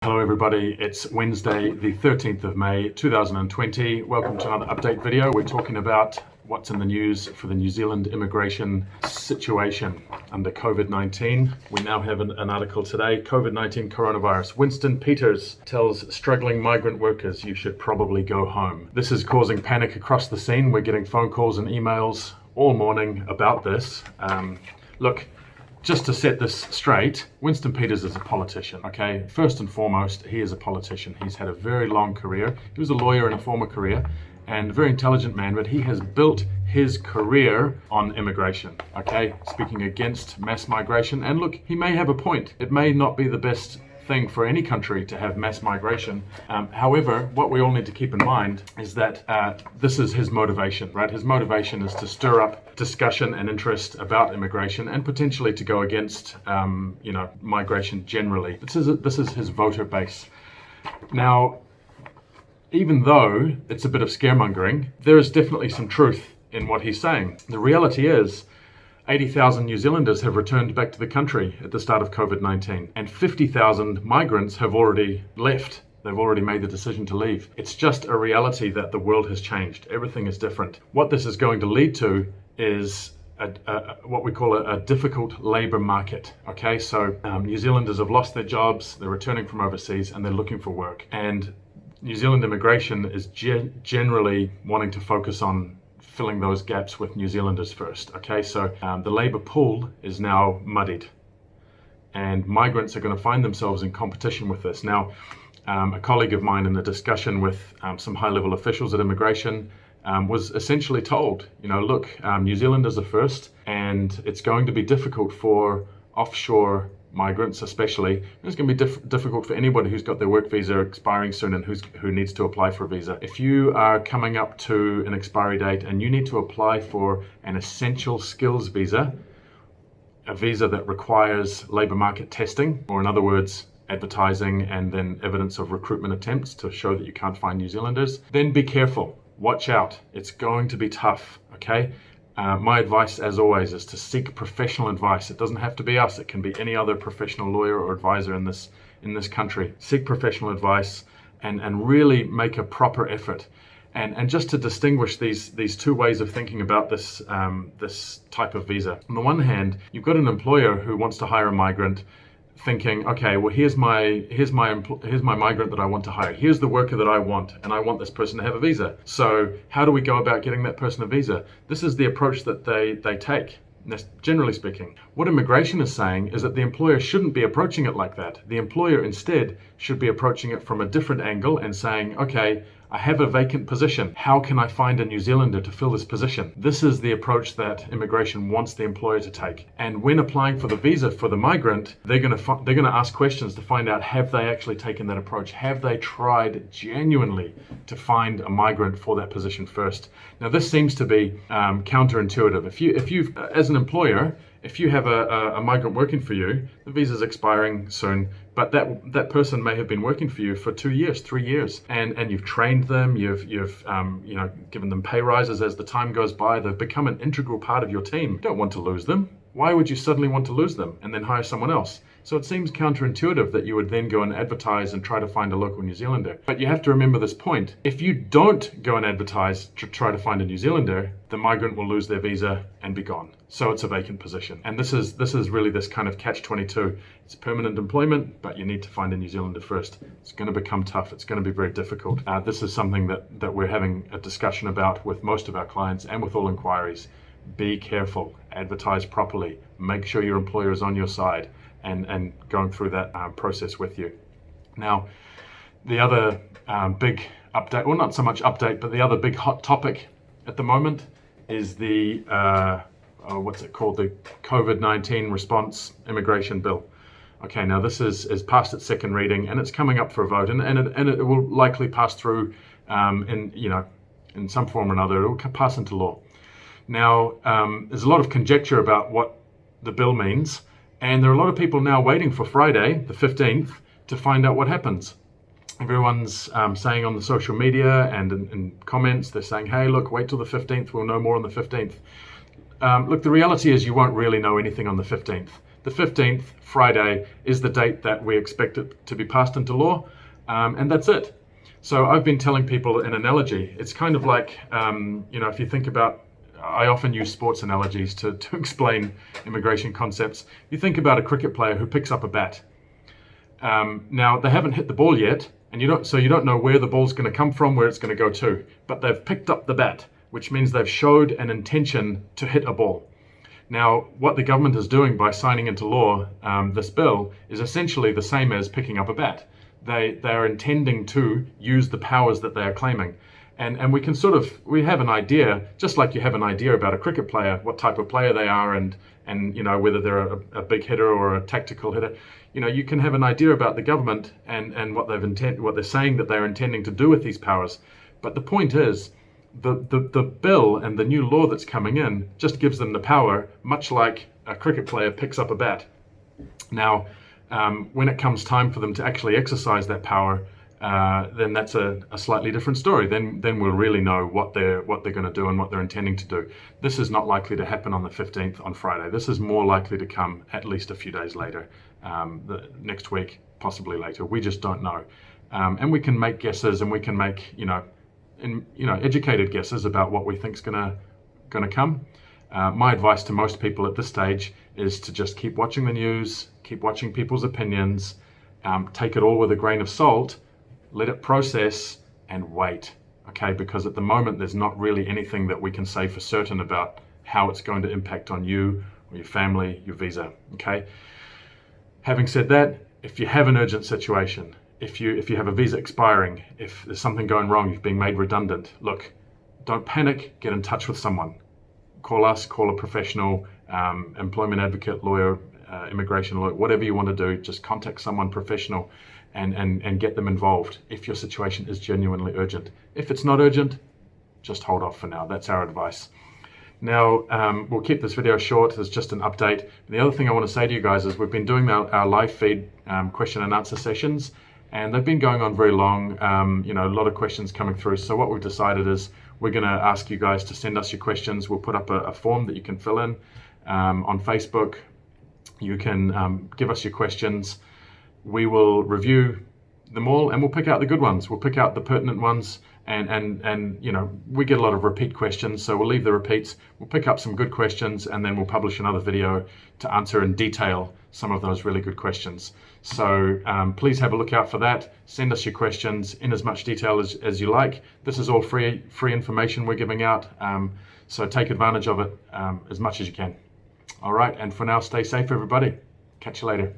Hello everybody, it's Wednesday the 13th of May 2020. Welcome to another update video. We're talking about what's in the news for the New Zealand immigration situation under COVID-19. We now have an article today, COVID-19 coronavirus. Winston Peters tells struggling migrant workers you should probably go home. This is causing panic across the scene. We're getting phone calls and emails all morning about this. Look, just to set this straight, Winston Peters is a politician, okay? First and foremost, he is a politician. He's had a very long career. He was a lawyer in a former career and a very intelligent man, but he has built his career on immigration, okay? Speaking against mass migration. And look, he may have a point. It may not be the best thing for any country to have mass migration. However, what we all need to keep in mind is that this is his motivation, right? His motivation is to stir up discussion and interest about immigration and potentially to go against, migration generally. This is his voter base. Now, even though it's a bit of scaremongering, there is definitely some truth in what he's saying. The reality is, 80,000 New Zealanders have returned back to the country at the start of COVID-19, and 50,000 migrants have already left. They've already made the decision to leave. It's just a reality that the world has changed. Everything is different. What this is going to lead to is what we call a difficult labour market. Okay, so New Zealanders have lost their jobs, they're returning from overseas, and they're looking for work. And New Zealand immigration is generally wanting to focus on filling those gaps with New Zealanders first. Okay, so the labour pool is now muddied, and migrants are going to find themselves in competition with this. Now, a colleague of mine in a discussion with some high-level officials at immigration was essentially told, look, New Zealanders are first, and it's going to be difficult for offshore migrants especially. It's going to be difficult for anybody who's got their work visa expiring soon and who needs to apply for a visa. If you are coming up to an expiry date and you need to apply for an essential skills visa, a visa that requires labour market testing, or in other words, advertising and then evidence of recruitment attempts to show that you can't find New Zealanders, then be careful. Watch out. It's going to be tough, okay? My advice, as always, is to seek professional advice. It doesn't have to be us. It can be any other professional lawyer or advisor in this country. Seek professional advice and really make a proper effort. And just to distinguish these two ways of thinking about this type of visa. On the one hand, you've got an employer who wants to hire a migrant, thinking, okay, well, here's my migrant that I want to hire. Here's the worker that I want, and I want this person to have a visa. So how do we go about getting that person a visa? This is the approach that they take, generally speaking. What immigration is saying is that the employer shouldn't be approaching it like that. The employer instead should be approaching it from a different angle and saying, okay, I have a vacant position. How can I find a New Zealander to fill this position? This is the approach that immigration wants the employer to take. And when applying for the visa for the migrant, they're going to ask questions to find out, have they actually taken that approach? Have they tried genuinely to find a migrant for that position first? Now, this seems to be counterintuitive. If you, as an employer, if you have a migrant working for you, the visa's expiring soon, but that person may have been working for you for 2 years, 3 years, and you've trained them, you've given them pay rises as the time goes by. They've become an integral part of your team. You don't want to lose them. Why would you suddenly want to lose them and then hire someone else? So it seems counterintuitive that you would then go and advertise and try to find a local New Zealander. But you have to remember this point. If you don't go and advertise to try to find a New Zealander, the migrant will lose their visa and be gone. So it's a vacant position. And this is really this kind of catch-22. It's permanent employment, but you need to find a New Zealander first. It's going to become tough. It's going to be very difficult. This is something that we're having a discussion about with most of our clients and with all inquiries. Be careful, advertise properly, make sure your employer is on your side and going through that process with you. Now, the other big update, well, not so much update, but the other big hot topic at the moment is the, what's it called? The COVID-19 response immigration bill. Okay, now this is past its second reading and it's coming up for a vote, and it will likely pass through in some form or another. It will pass into law. Now, there's a lot of conjecture about what the bill means, and there are a lot of people now waiting for Friday, the 15th, to find out what happens. Everyone's saying on the social media and in comments, they're saying, hey, look, wait till the 15th, we'll know more on the 15th. Look, the reality is you won't really know anything on the 15th. the 15th, Friday, is the date that we expect it to be passed into law, and that's it. So I've been telling people an analogy. It's kind of like, if you think about, I often use sports analogies to explain immigration concepts. You think about a cricket player who picks up a bat. Now, they haven't hit the ball yet, and you don't know where the ball's going to come from, where it's going to go to, but they've picked up the bat, which means they've showed an intention to hit a ball. Now, what the government is doing by signing into law this bill is essentially the same as picking up a bat. They are intending to use the powers that they are claiming. And we have an idea, just like you have an idea about a cricket player, what type of player they are, and whether they're a big hitter or a tactical hitter. You can have an idea about the government and what they're saying that they're intending to do with these powers. But the point is, the bill and the new law that's coming in just gives them the power, much like a cricket player picks up a bat. Now, when it comes time for them to actually exercise that power, then that's a slightly different story. Then we'll really know what they're going to do and what they're intending to do. This is not likely to happen on the 15th on Friday. This is more likely to come at least a few days later, next week, possibly later. We just don't know, and we can make guesses, and we can make educated guesses about what we think's going to come. My advice to most people at this stage is to just keep watching the news, keep watching people's opinions, take it all with a grain of salt. Let it process and wait, okay? Because at the moment, there's not really anything that we can say for certain about how it's going to impact on you or your family, your visa, okay? Having said that, if you have an urgent situation, if you have a visa expiring, if there's something going wrong, you've been made redundant, look, don't panic, get in touch with someone. Call us, call a professional, employment advocate, lawyer, immigration lawyer, whatever you want to do, just contact someone professional and get them involved if your situation is genuinely urgent. If it's not urgent, just hold off for now. That's our advice. Now, we'll keep this video short as just an update. And the other thing I want to say to you guys is we've been doing our live feed question and answer sessions, and they've been going on very long. A lot of questions coming through. So what we've decided is we're going to ask you guys to send us your questions. We'll put up a form that you can fill in on Facebook. You can give us your questions. We will review them all, and we'll pick out the good ones. We'll pick out the pertinent ones, and we get a lot of repeat questions, so we'll leave the repeats. We'll pick up some good questions, and then we'll publish another video to answer in detail some of those really good questions. So please have a look out for that. Send us your questions in as much detail as you like. This is all free information we're giving out, so take advantage of it as much as you can. All right, and for now, stay safe, everybody. Catch you later.